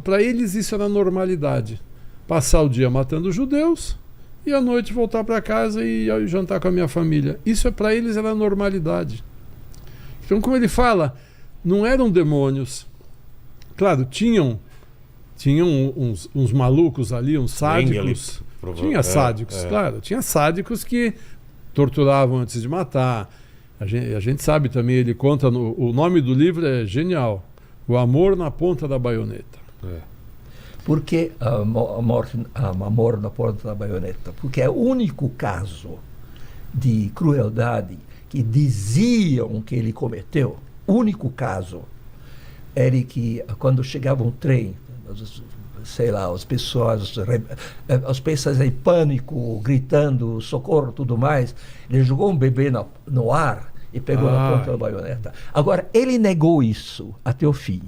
Para eles isso era normalidade. Passar o dia matando judeus e à noite voltar para casa e jantar com a minha família. Isso para eles era normalidade. Então, como ele fala, não eram demônios. Claro, tinham uns malucos ali, uns sádicos. Tinha sádicos, claro. Tinha sádicos que torturavam antes de matar. A gente sabe também, ele conta, o nome do livro é genial. O Amor na Ponta da Baioneta. Por que Amor na Ponta da Baioneta? Porque é o único caso de crueldade que diziam que ele cometeu. O único caso era que quando chegava um trem, sei lá, as pessoas em pânico, gritando socorro, tudo mais, ele jogou um bebê no ar e pegou na ponta da baioneta. Agora, ele negou isso até o fim.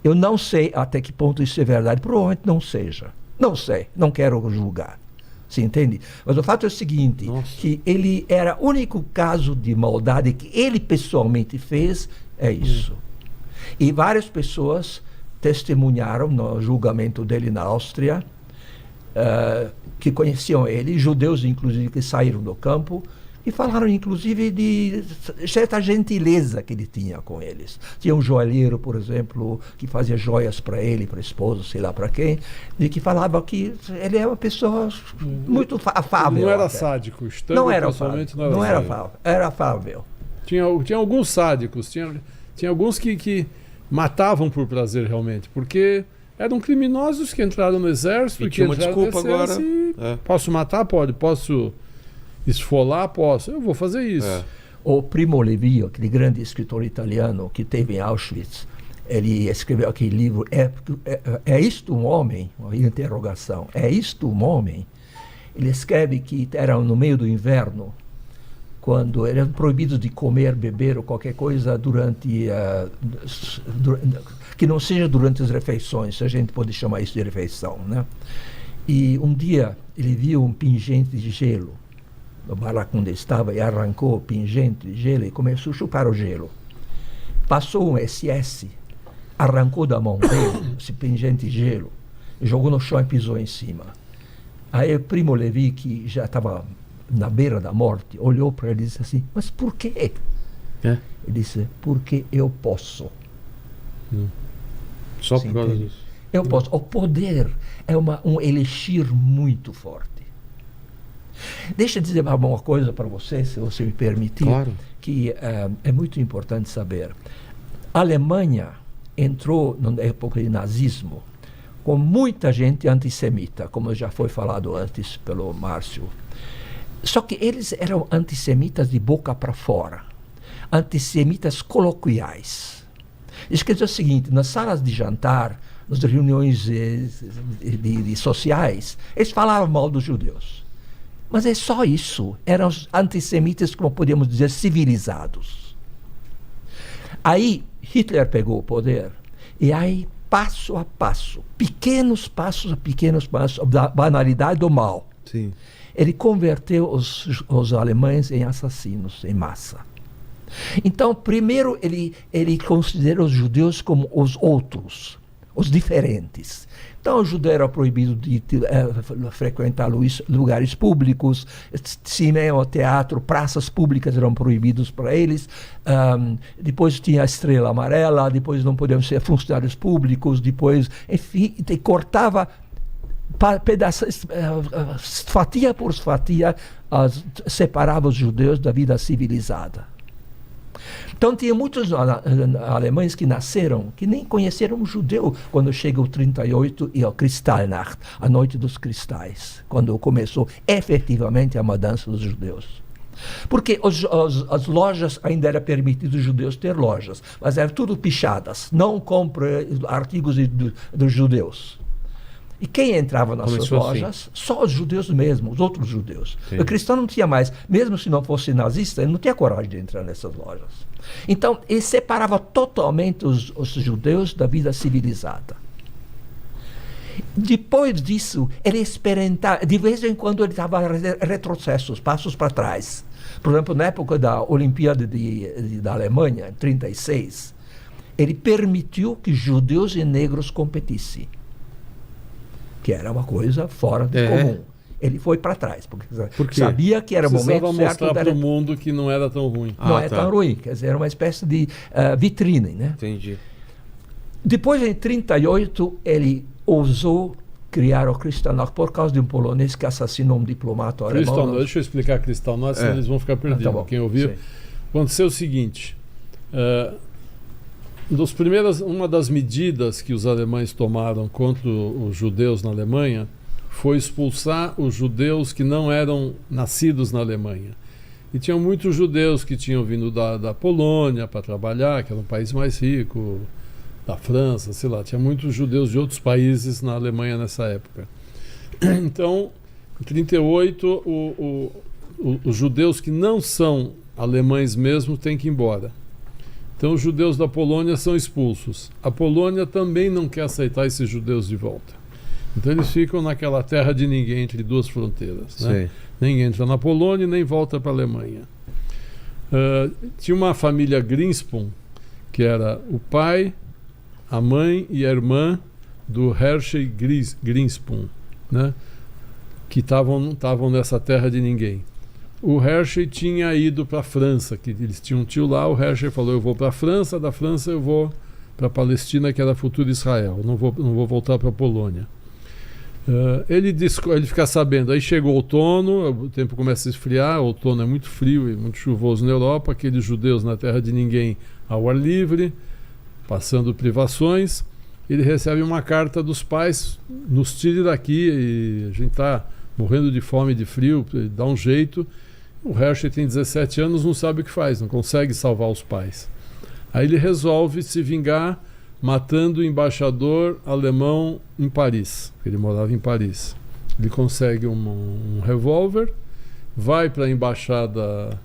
Eu não sei até que ponto isso é verdade. Provavelmente não seja. Não sei, não quero julgar. Você entende? Mas o fato é o seguinte, que ele era o único caso de maldade que ele pessoalmente fez, é isso. E várias pessoas testemunharam no julgamento dele na Áustria, que conheciam ele, judeus inclusive que saíram do campo, e falaram inclusive de certa gentileza que ele tinha com eles. Tinha um joalheiro, por exemplo, que fazia joias para ele, para a esposa, sei lá para quem, e que falava que ele é uma pessoa muito afável. Não era até. Sádico, não era afável. Era afável. Tinha alguns sádicos, tinha alguns que matavam por prazer realmente, porque eram criminosos que entraram no exército e tinha uma desculpa agora. Posso matar? Pode. Posso esfolar? Posso. Eu vou fazer isso. O Primo Levi, aquele grande escritor italiano que teve em Auschwitz, ele escreveu aquele livro, é isto um homem? Uma interrogação. É isto um homem? Ele escreve que era no meio do inverno, quando eram proibidos de comer, beber ou qualquer coisa que não seja durante as refeições, se a gente pode chamar isso de refeição, né? E um dia ele viu um pingente de gelo no bar onde estava e arrancou o pingente de gelo e começou a chupar o gelo. Passou um SS, arrancou da mão dele esse pingente de gelo, jogou no chão e pisou em cima. Aí o Primo Levi, que já estava na beira da morte, olhou para ele e disse assim, mas por quê? Ele disse, porque eu posso. Só por causa disso. Eu posso. O poder é um elixir muito forte. Deixa eu dizer uma coisa para você, se você me permitir, claro, que é muito importante saber. A Alemanha entrou na época de nazismo com muita gente antissemita, como já foi falado antes pelo Márcio. Só que eles eram antissemitas de boca para fora, antissemitas coloquiais. Isso quer dizer o seguinte, nas salas de jantar, nas reuniões sociais, eles falavam mal dos judeus. Mas é só isso. Eram os antissemitas, como podemos dizer, civilizados. Aí Hitler pegou o poder e aí, passo a passo, pequenos passos, da banalidade do mal, sim, ele converteu os alemães em assassinos em massa. Então, primeiro, ele considera os judeus como os outros, os diferentes. Então, o judeu era proibido de frequentar lugares públicos, cinema, teatro, praças públicas eram proibidos para eles. Depois tinha a estrela amarela, depois não podiam ser funcionários públicos, depois, enfim, cortava pedaços, fatia por fatia, separava os judeus da vida civilizada. Então, tinha muitos alemães que nasceram, que nem conheceram um judeu quando chega o 38 e o Kristallnacht, a Noite dos Cristais, quando começou efetivamente a mudança dos judeus. Porque as lojas, ainda era permitido os judeus ter lojas, mas eram tudo pichadas, não compre artigos dos judeus. E quem entrava nas suas lojas? Assim. Só os judeus mesmo, os outros judeus. Sim. O cristão não tinha mais, mesmo se não fosse nazista, ele não tinha coragem de entrar nessas lojas. Então, ele separava totalmente os judeus da vida civilizada. Depois disso, ele experimentava, de vez em quando ele dava retrocessos, passos para trás. Por exemplo, na época da Olimpíada da Alemanha, em 1936, ele permitiu que judeus e negros competissem, que era uma coisa fora de comum. Ele foi para trás, porque sabia que era o momento certo. Mostrar para o mundo que não era tão ruim. Não é tão ruim, quer dizer, era uma espécie de vitrine, né? Entendi. Depois, em 1938, ele ousou criar o Kristallnacht por causa de um polonês que assassinou um diplomata alemão. Deixa eu explicar Kristallnacht, senão eles vão ficar perdidos. Tá bom. Quem ouviu? Aconteceu o seguinte, uma das medidas que os alemães tomaram contra os judeus na Alemanha foi expulsar os judeus que não eram nascidos na Alemanha. E tinham muitos judeus que tinham vindo da Polônia para trabalhar, que era um país mais rico, da França, sei lá. Tinha muitos judeus de outros países na Alemanha nessa época. Então, em 1938, os judeus que não são alemães mesmo têm que ir embora. Então, os judeus da Polônia são expulsos. A Polônia também não quer aceitar esses judeus de volta. Então eles ficam naquela terra de ninguém entre duas fronteiras, né? Nem entra na Polônia nem volta para a Alemanha. Tinha uma família Grinspoon, que era o pai, a mãe e a irmã do Hershey Grinspoon, né? Que estavam nessa terra de ninguém. O Hershey tinha ido para a França, que eles tinham um tio lá. O Hershey falou: eu vou para a França, da França eu vou para a Palestina, que era futuro Israel, não vou voltar para a Polônia. Ele fica sabendo, aí chegou o outono, o tempo começa a esfriar, o outono é muito frio e muito chuvoso na Europa, aqueles judeus na terra de ninguém ao ar livre, passando privações. Ele recebe uma carta dos pais: nos tire daqui, e a gente está morrendo de fome e de frio, dá um jeito. O Hershey tem 17 anos, não sabe o que faz, não consegue salvar os pais. Aí ele resolve se vingar matando o embaixador alemão em Paris. Ele morava em Paris. Ele consegue um revólver, vai para a embaixada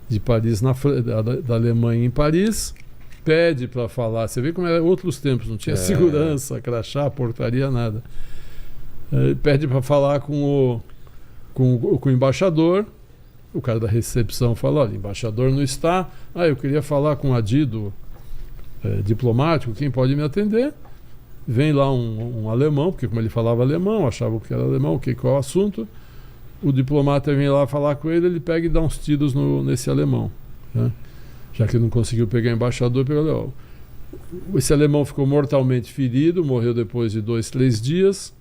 de Paris, da Alemanha em Paris, pede para falar. Você vê como eram outros tempos, não tinha segurança, crachá, portaria, nada. Pede para falar com o embaixador. O cara da recepção fala: olha, o embaixador não está. Eu queria falar com o adido diplomático, quem pode me atender? Vem lá um alemão, porque como ele falava alemão, achava que era alemão, qual é o assunto. O diplomata vem lá falar com ele, ele pega e dá uns tiros nesse alemão, né? Já que ele não conseguiu pegar o embaixador, esse alemão ficou mortalmente ferido, morreu depois de 2-3 dias.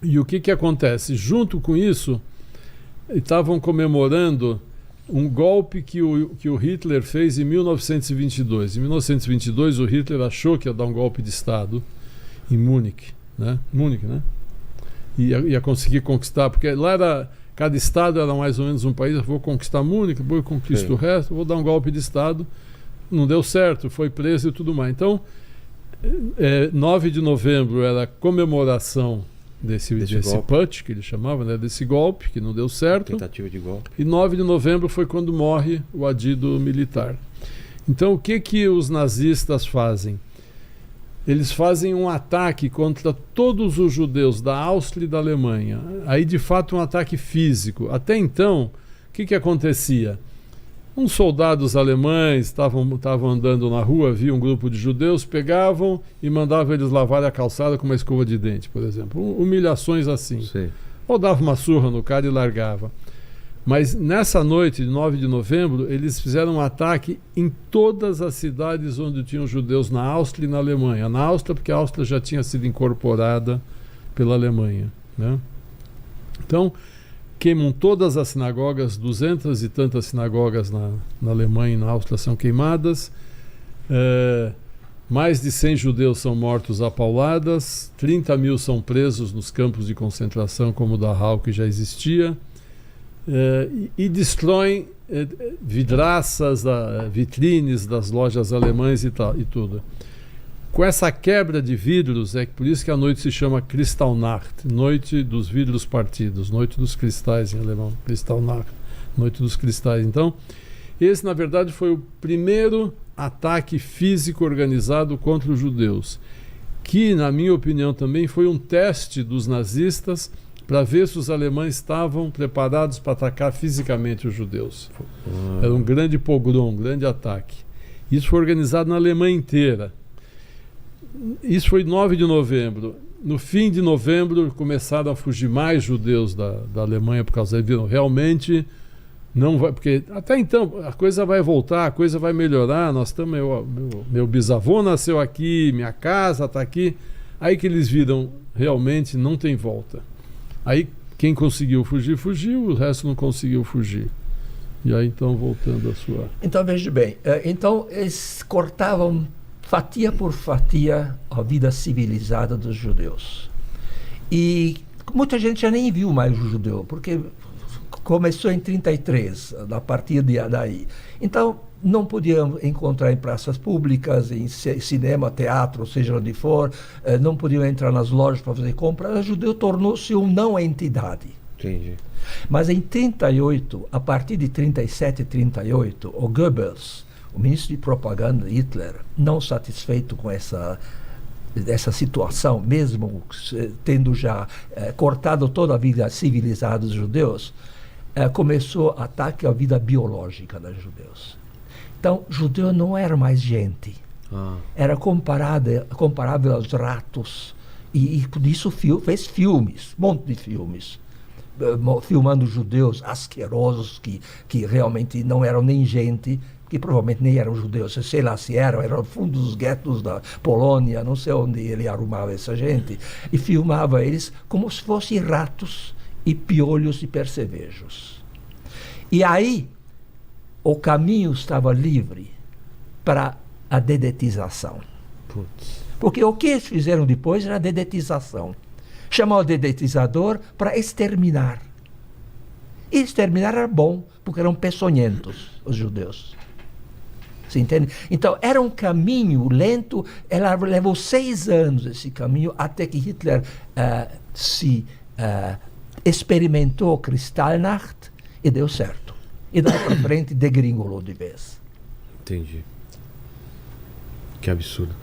E o que acontece? Junto com isso, estavam comemorando um golpe que o Hitler fez em 1922. Em 1922, o Hitler achou que ia dar um golpe de Estado em Munique, né? Ia conseguir conquistar, porque lá cada estado era mais ou menos um país. Eu vou conquistar Munique, depois conquisto o resto, vou dar um golpe de Estado. Não deu certo, foi preso e tudo mais. Então, 9 de novembro era a comemoração desse putsch, que ele chamava, né, desse golpe, que não deu certo. Tentativa de golpe. E 9 de novembro foi quando morre o adido militar. Então, o que os nazistas fazem? Eles fazem um ataque contra todos os judeus da Áustria e da Alemanha. Aí, de fato, um ataque físico. Até então, o que acontecia? Uns soldados alemães estavam andando na rua, viam um grupo de judeus, pegavam e mandavam eles lavar a calçada com uma escova de dente, por exemplo. Humilhações assim. Sim. Ou dava uma surra no cara e largava. Mas nessa noite de 9 de novembro, eles fizeram um ataque em todas as cidades onde tinham judeus na Áustria e na Alemanha. Na Áustria, porque a Áustria já tinha sido incorporada pela Alemanha, né? Então, queimam todas as sinagogas, 200 e tantas sinagogas na Alemanha e na Áustria são queimadas. Mais de 100 judeus são mortos a pauladas, 30 mil são presos nos campos de concentração como o Dachau, que já existia. E destroem vidraças, vitrines das lojas alemãs e tudo. Com essa quebra de vidros, é por isso que a noite se chama Kristallnacht, noite dos vidros partidos, noite dos cristais em alemão, Kristallnacht, noite dos cristais. Então, esse na verdade foi o primeiro ataque físico organizado contra os judeus, que na minha opinião também foi um teste dos nazistas para ver se os alemães estavam preparados para atacar fisicamente os judeus. Era um grande pogrom, um grande ataque. Isso foi organizado na Alemanha inteira, Isso foi 9 de novembro. No fim de novembro começaram a fugir mais judeus da Alemanha por causa de realmente não vai, porque até então a coisa vai voltar, a coisa vai melhorar. Nós estamos, meu bisavô nasceu aqui, minha casa está aqui. Aí que eles viram realmente não tem volta. Aí quem conseguiu fugir, fugiu, o resto não conseguiu fugir. E aí então voltando à sua... Então veja bem, então eles cortavam fatia por fatia a vida civilizada dos judeus. E muita gente já nem viu mais o judeu, porque começou em 33, a partir daí. Então não podiam encontrar em praças públicas, em cinema, teatro, seja onde for, não podiam entrar nas lojas para fazer compras. O judeu tornou-se uma não entidade. Entendi. Mas em 38, a partir de 37 e 38, o Goebbels, o ministro de propaganda de Hitler, não satisfeito com essa situação, mesmo tendo já cortado toda a vida civilizada dos judeus, começou ataque à vida biológica dos judeus. Então, judeu não era mais gente. Era comparável aos ratos. E por isso fez filmes, um monte de filmes, filmando judeus asquerosos que realmente não eram nem gente, que provavelmente nem eram judeus, sei lá se eram no fundo dos guetos da Polônia, não sei onde ele arrumava essa gente, e filmava eles como se fossem ratos e piolhos e percevejos. E aí o caminho estava livre para a dedetização. Porque o que eles fizeram depois era a dedetização. Chamou o dedetizador para exterminar. E exterminar era bom, porque eram peçonhentos, os judeus. Você entende? Então, era um caminho lento, ela levou 6 anos esse caminho, até que Hitler experimentou Kristallnacht e deu certo. E daí para frente degringolou de vez. Entendi. Que absurdo.